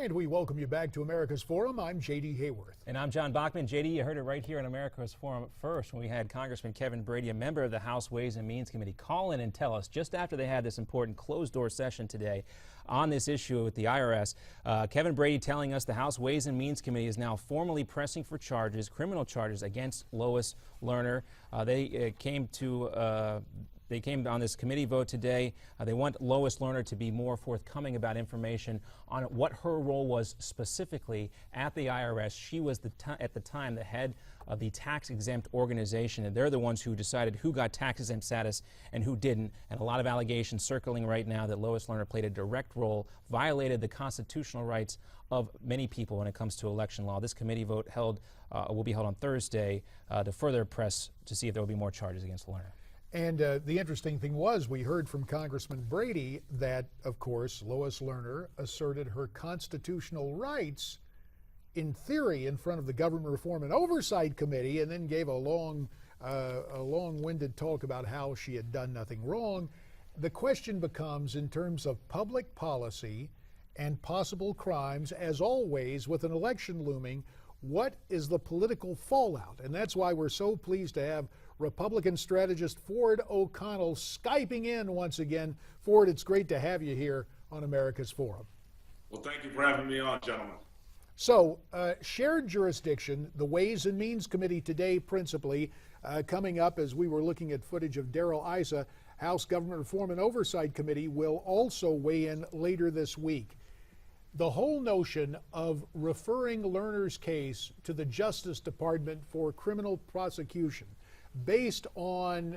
And we welcome you back to America's Forum. I'm J.D. Hayworth. And I'm John Bachman. J.D., you heard it right here on America's Forum first when we had Congressman Kevin Brady, a member of the House Ways and Means Committee, call in and tell us just after they had this important closed-door session today on this issue with the IRS. Kevin Brady telling us the House Ways and Means Committee is now formally pressing for charges, criminal charges, against Lois Lerner. They came on this committee vote today. They want Lois Lerner to be more forthcoming about information on what her role was specifically at the IRS. She was at the time the head of the tax-exempt organization, and they're the ones who decided who got tax-exempt status and who didn't. And a lot of allegations circling right now that Lois Lerner played a direct role, violated the constitutional rights of many people when it comes to election law. This committee vote will be held on Thursday to further press to see if there will be more charges against Lerner. And the interesting thing was, we heard from Congressman Brady that, of course, Lois Lerner asserted her constitutional rights in theory in front of the Government Reform and Oversight Committee, and then gave a long-winded talk about how she had done nothing wrong. The question becomes, in terms of public policy and possible crimes, as always, with an election looming, what is the political fallout? And that's why we're so pleased to have Republican strategist Ford O'Connell Skyping in once again. Ford, it's great to have you here on America's Forum. Well, thank you for having me on, gentlemen. So, shared jurisdiction, the Ways and Means Committee today principally, coming up as we were looking at footage of Darrell Issa, House Government Reform and Oversight Committee will also weigh in later this week. The whole notion of referring Lerner's case to the Justice Department for criminal prosecution based on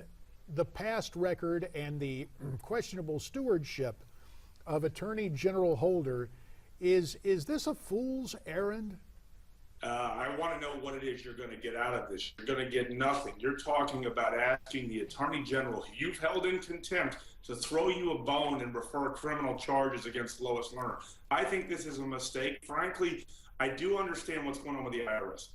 the past record and the questionable stewardship of Attorney General Holder, is this a fool's errand? I want to know what it is you're going to get out of this. You're going to get nothing. You're talking about asking the Attorney General who you've held in contempt to throw you a bone and refer criminal charges against Lois Lerner. I think this is a mistake. Frankly, I do understand what's going on with the IRS.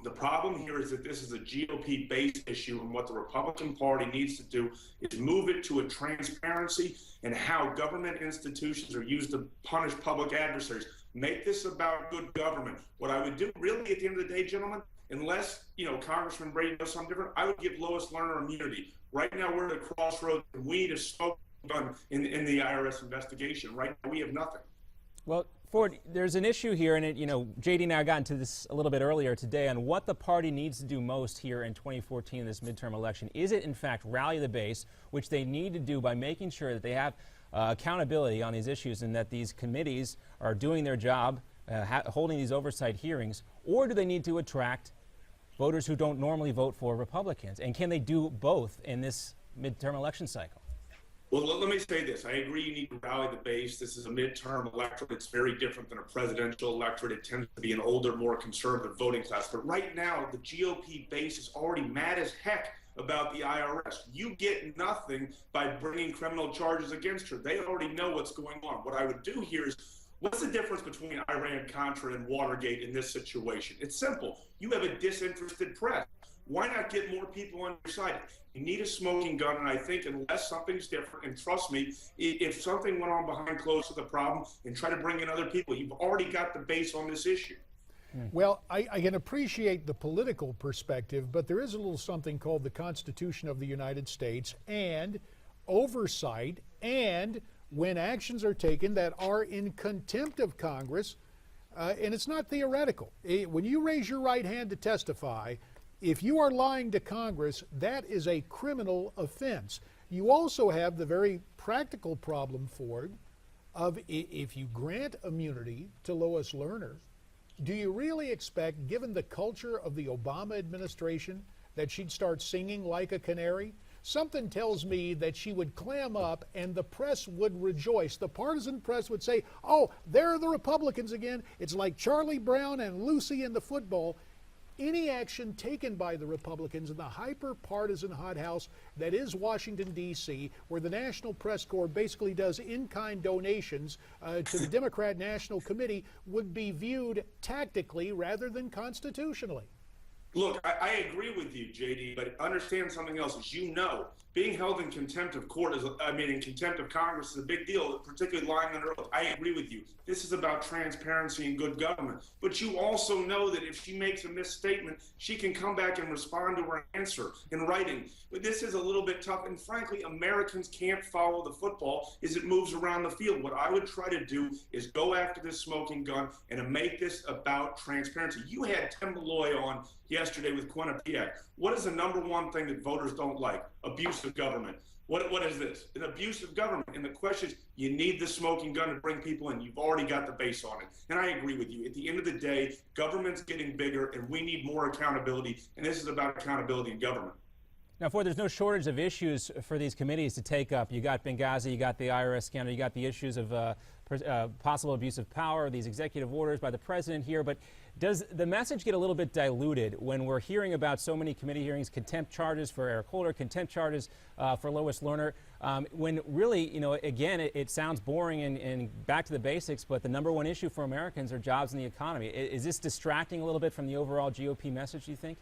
The problem here is that this is a GOP-based issue, and what the Republican Party needs to do is move it to a transparency in how government institutions are used to punish public adversaries. Make this about good government. What I would do, really, at the end of the day, gentlemen, unless, Congressman Brady knows something different, I would give Lois Lerner immunity. Right now, we're at a crossroads, and we need a smoke gun in the IRS investigation. Right now, we have nothing. Well, Ford, there's an issue here, and J.D. and I got into this a little bit earlier today on what the party needs to do most here in 2014 in this midterm election. Is it, in fact, rally the base, which they need to do by making sure that they have accountability on these issues and that these committees are doing their job, holding these oversight hearings, or do they need to attract voters who don't normally vote for Republicans? And can they do both in this midterm election cycle? Well, let me say this. I agree you need to rally the base. This is a midterm electorate. It's very different than a presidential electorate. It tends to be an older, more conservative voting class. But right now, the GOP base is already mad as heck about the IRS. You get nothing by bringing criminal charges against her. They already know what's going on. What I would do here is, what's the difference between Iran-Contra and Watergate in this situation? It's simple. You have a disinterested press. Why not get more people on your side? You need a smoking gun, and I think unless something's different, and trust me, if something went on behind closed to the problem and try to bring in other people, you've already got the base on this issue. Well, I can appreciate the political perspective, but there is a little something called the Constitution of the United States and oversight, and when actions are taken that are in contempt of Congress, and it's not theoretical. When you raise your right hand to testify, if you are lying to Congress, that is a criminal offense. You also have the very practical problem, Ford, of if you grant immunity to Lois Lerner, do you really expect, given the culture of the Obama administration, that she'd start singing like a canary? Something tells me that she would clam up and the press would rejoice. The partisan press would say, oh, there are the Republicans again. It's like Charlie Brown and Lucy in the football. Any action taken by the Republicans in the hyper-partisan hothouse that is Washington, D.C., where the National Press Corps basically does in-kind donations to the Democrat National Committee, would be viewed tactically rather than constitutionally. Look, I agree with you, JD, but understand something else. As you know, being held in contempt of court in contempt of Congress is a big deal, particularly lying under oath. I agree with you. This is about transparency and good government. But you also know that if she makes a misstatement, she can come back and respond to her answer in writing. But this is a little bit tough. And frankly, Americans can't follow the football as it moves around the field. What I would try to do is go after this smoking gun and to make this about transparency. You had Tim Malloy on yesterday with Quinnipiac. What is the number one thing that voters don't like? Abusive government. What is this? An abusive government. And the question is, you need the smoking gun to bring people in. You've already got the base on it. And I agree with you. At the end of the day, government's getting bigger and we need more accountability. And this is about accountability in government. Now, Ford, there's no shortage of issues for these committees to take up. You got Benghazi, you got the IRS scandal, you got the issues of possible abuse of power, these executive orders by the president here. But does the message get a little bit diluted when we're hearing about so many committee hearings, contempt charges for Eric Holder, contempt charges for Lois Lerner, when really, you know, again, it sounds boring and back to the basics, but the number one issue for Americans are jobs and the economy. Is this distracting a little bit from the overall GOP message, do you think?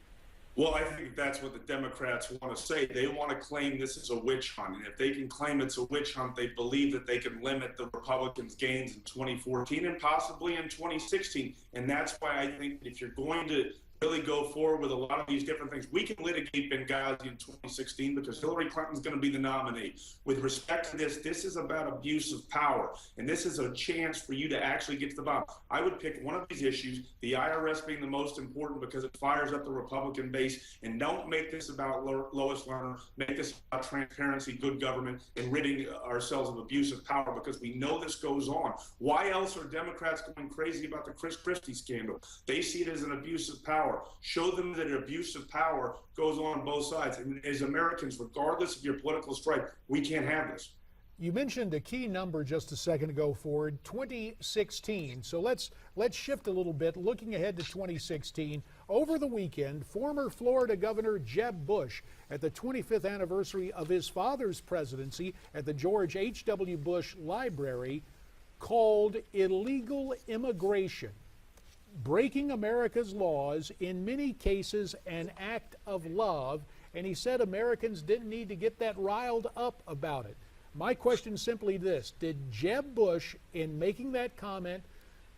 Well, I think that's what the Democrats want to say. They want to claim this is a witch hunt. And if they can claim it's a witch hunt, they believe that they can limit the Republicans' gains in 2014 and possibly in 2016. And that's why I think if you're going to really go forward with a lot of these different things, we can litigate Benghazi in 2016 because Hillary Clinton's going to be the nominee. With respect to this is about abuse of power, and this is a chance for you to actually get to the bottom. I would pick one of these issues, the IRS being the most important because it fires up the Republican base, and don't make this about Lois Lerner. Make this about transparency, good government, and ridding ourselves of abuse of power because we know this goes on. Why else are Democrats going crazy about the Chris Christie scandal? They see it as an abuse of power. Show them that an abuse of power goes on both sides. And as Americans, regardless of your political stripe, we can't have this. You mentioned a key number just a second ago, Ford, 2016. So let's shift a little bit, looking ahead to 2016. Over the weekend, former Florida Governor Jeb Bush, at the 25th anniversary of his father's presidency at the George H.W. Bush Library, called illegal immigration, breaking America's laws, in many cases an act of love, and he said Americans didn't need to get that riled up about it. My question is simply this: did Jeb Bush, in making that comment,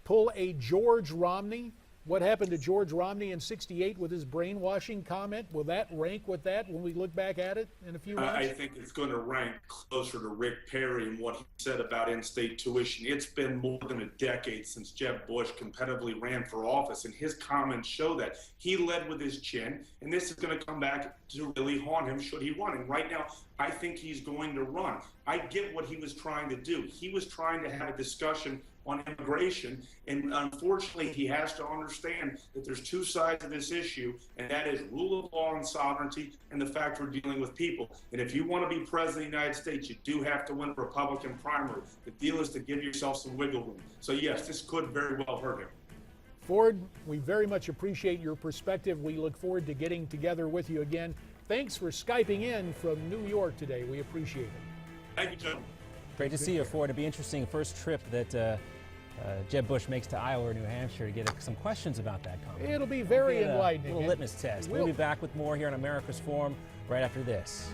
pull a George Romney? What happened to George Romney in '68 with his brainwashing comment? Will that rank with that when we look back at it in a few months? I think it's going to rank closer to Rick Perry and what he said about in-state tuition. It's been more than a decade since Jeb Bush competitively ran for office, and his comments show that. He led with his chin, and this is going to come back to really haunt him should he run. And right now, I think he's going to run. I get what he was trying to do. He was trying to have a discussion on immigration, and unfortunately he has to understand that there's two sides of this issue, and that is rule of law and sovereignty, and the fact we're dealing with people. And if you want to be president of the United States, you do have to win a Republican primary. The deal is to give yourself some wiggle room. So yes, this could very well hurt him. Ford, we very much appreciate your perspective. We look forward to getting together with you again. Thanks for Skyping in from New York today. We appreciate it. Thank you, gentlemen. Great to see you, Ford. It'll be interesting first trip that Jeb Bush makes to Iowa or New Hampshire to get some questions about that comment. It'll be very enlightening. A little litmus test. We'll be back with more here on America's Forum right after this.